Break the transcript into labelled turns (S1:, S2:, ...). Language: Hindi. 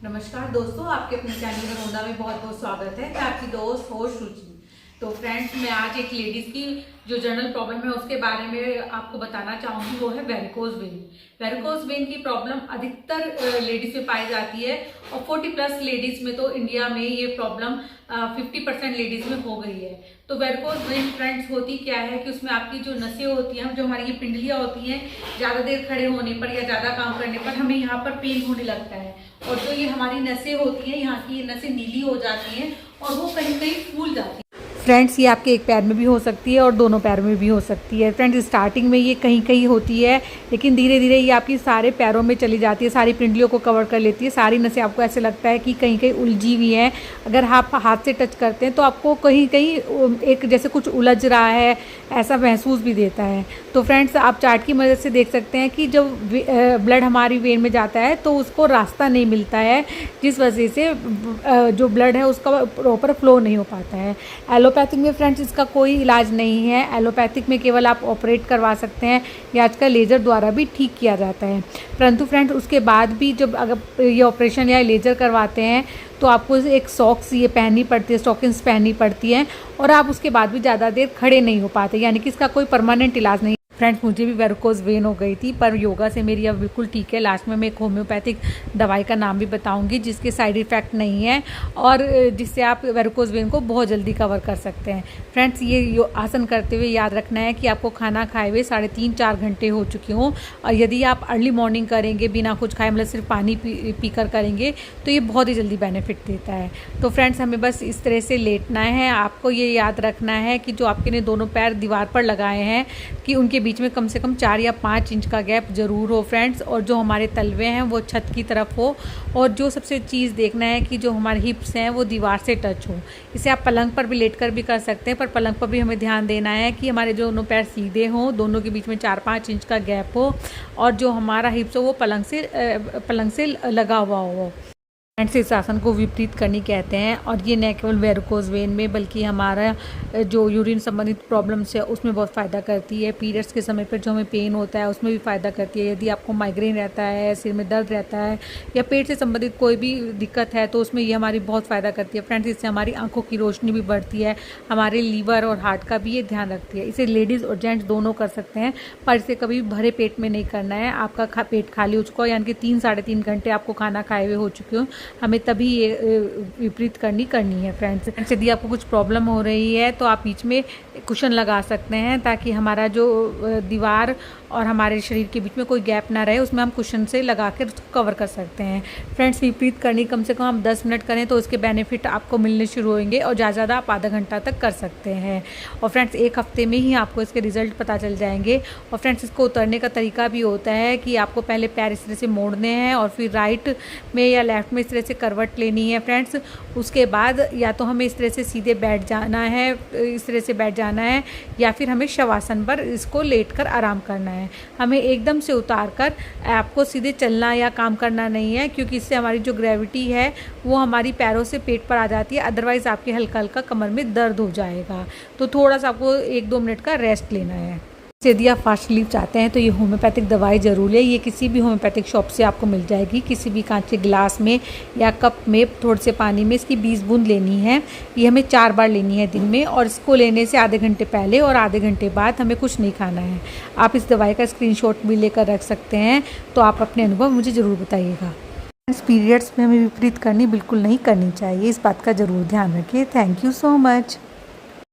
S1: नमस्कार दोस्तों, आपके अपने चैनल गरोंदा में बहुत बहुत स्वागत है। मैं आपकी दोस्त होस्ट रुचि। तो फ्रेंड्स, मैं आज एक लेडीज़ की जो जनरल प्रॉब्लम है उसके बारे में आपको बताना चाहूँगी। वो है वेरिकोज वेन। वेरिकोज वेन की प्रॉब्लम अधिकतर लेडीज़ में पाई जाती है और 40+ लेडीज़ में, तो इंडिया में ये प्रॉब्लम 50% लेडीज़ में हो गई है। तो वेरिकोज वेन फ्रेंड्स होती क्या है कि उसमें आपकी जो नसें होती हैं, जो हमारी ये पिंडलियाँ होती हैं, ज़्यादा देर खड़े होने पर या ज़्यादा काम करने पर हमें यहाँ पर पेन होने लगता है। और जो ये हमारी नसें होती हैं, यहाँ की नसें नीली हो जाती हैं और वो कहीं कहीं फूल जाती हैं। फ्रेंड्स, ये आपके एक पैर में भी हो सकती है और दोनों पैरों में भी हो सकती है। फ्रेंड्स, स्टार्टिंग में ये कहीं कहीं होती है, लेकिन धीरे धीरे ये आपकी सारे पैरों में चली जाती है, सारी पिंडलियों को कवर कर लेती है। सारी नसें आपको ऐसे लगता है कि कहीं कहीं उलझी हुई हैं। अगर आप हाथ से टच करते हैं तो आपको कहीं कहीं एक जैसे कुछ उलझ रहा है, ऐसा महसूस भी देता है। तो फ्रेंड्स, आप चार्ट की मदद से देख सकते हैं कि जब ब्लड हमारी वेन में जाता है तो उसको रास्ता नहीं मिलता है, जिस वजह से जो ब्लड है उसका प्रॉपर फ्लो नहीं हो पाता है। एलोपैथिक में फ्रेंड्स इसका कोई इलाज नहीं है। एलोपैथिक में केवल आप ऑपरेट करवा सकते हैं या आजकल लेज़र द्वारा भी ठीक किया जाता है। परंतु फ्रेंड्स, उसके बाद भी जब अगर ये ऑपरेशन या लेज़र करवाते हैं तो आपको एक सॉक्स ये पहननी पड़ती है, स्टॉकिंग्स पहननी पड़ती है, और आप उसके बाद भी ज़्यादा देर खड़े नहीं हो पाते, यानी कि इसका कोई परमानेंट इलाज नहीं। फ्रेंड्स, मुझे भी वेरिकोज वेन हो गई थी, पर योगा से मेरी अब बिल्कुल ठीक है। लास्ट में मैं एक होम्योपैथिक दवाई का नाम भी बताऊंगी जिसके साइड इफ़ेक्ट नहीं है और जिससे आप वेरिकोज वेन को बहुत जल्दी कवर कर सकते हैं। फ्रेंड्स, ये आसन करते हुए याद रखना है कि आपको खाना खाए हुए 3.5-4 घंटे हो चुके हों, और यदि आप अर्ली मॉर्निंग करेंगे बिना कुछ खाए, मतलब सिर्फ पानी पी कर करेंगे, तो ये बहुत ही जल्दी बेनिफिट देता है। तो फ्रेंड्स, हमें बस इस तरह से लेटना है। आपको ये याद रखना है कि जो आपके ने दोनों पैर दीवार पर लगाए हैं कि उनके बीच में कम से कम 4 या 5 इंच का गैप ज़रूर हो फ्रेंड्स, और जो हमारे तलवे हैं वो छत की तरफ हो, और जो सबसे चीज़ देखना है कि जो हमारे हिप्स हैं वो दीवार से टच हो। इसे आप पलंग पर भी लेट कर भी कर सकते हैं, पर पलंग पर भी हमें ध्यान देना है कि हमारे जो दोनों पैर सीधे हों, दोनों के बीच में 4-5 इंच का गैप हो, और जो हमारा हिप्स हो वो पलंग से लगा हुआ हो। फ्रेंड्स, इस आसन को विपरीत करनी कहते हैं, और ये न केवल वेरिकोज वेन में बल्कि हमारा जो यूरिन संबंधित प्रॉब्लम्स है उसमें बहुत फ़ायदा करती है। पीरियड्स के समय पर जो हमें पेन होता है उसमें भी फ़ायदा करती है। यदि आपको माइग्रेन रहता है, सिर में दर्द रहता है, या पेट से संबंधित कोई भी दिक्कत है, तो उसमें ये हमारी बहुत फ़ायदा करती है। फ्रेंड्स, इससे हमारी आंखों की रोशनी भी बढ़ती है, हमारे लीवर और हार्ट का भी ये ध्यान रखती है। इसे लेडीज़ और जेंट्स दोनों कर सकते हैं, पर इसे कभी भरे पेट में नहीं करना है। आपका पेट खाली हो चुका हो, यानी कि 3-3.5 घंटे आपको खाना खाए हुए हो चुके हो, हमें तभी ये विपरीत करनी है। फ्रेंड्स, यदि आपको कुछ प्रॉब्लम हो रही है तो आप बीच में कुशन लगा सकते हैं, ताकि हमारा जो दीवार और हमारे शरीर के बीच में कोई गैप ना रहे, उसमें हम कुशन से लगा कर उसको कवर कर सकते हैं। फ्रेंड्स, विपरीत करनी कम से कम आप 10 मिनट करें तो उसके बेनिफिट आपको मिलने शुरू होंगे, और ज़्यादा आप आधा घंटा तक कर सकते हैं। और फ्रेंड्स, 1 हफ्ते में ही आपको इसके रिजल्ट पता चल जाएंगे। और फ्रेंड्स, इसको उतरने का तरीका भी होता है कि आपको पहले पैर इस तरह से मोड़ने हैं और फिर राइट में या लेफ्ट में इस तरह से करवट लेनी है फ्रेंड्स। उसके बाद या तो हमें इस तरह से सीधे बैठ जाना है, इस तरह से बैठ जाना है, या फिर हमें शवासन पर इसको लेटकर आराम करना है। हमें एकदम से उतार कर आपको सीधे चलना या काम करना नहीं है, क्योंकि इससे हमारी जो ग्रेविटी है वो हमारी पैरों से पेट पर आ जाती है। अदरवाइज़ आपके हल्का हल्का कमर में दर्द हो जाएगा। तो थोड़ा सा आपको 1-2 मिनट का रेस्ट लेना है। यदि आप फास्ट रिलीफ चाहते हैं तो ये होम्योपैथिक दवाई ज़रूर है। ये किसी भी होम्योपैथिक शॉप से आपको मिल जाएगी। किसी भी कांच के गिलास में या कप में थोड़े से पानी में इसकी 20 बूंद लेनी है। ये हमें 4 बार लेनी है दिन में, और इसको लेने से आधे घंटे पहले और आधे घंटे बाद हमें कुछ नहीं खाना है। आप इस दवाई का स्क्रीनशॉट भी लेकर रख सकते हैं, तो आप अपने अनुभव मुझे ज़रूर बताइएगा। इस पीरियड्स में हमें विपरीत करनी बिल्कुल नहीं करनी चाहिए, इस बात का ज़रूर ध्यान रखिए। Thank you so much.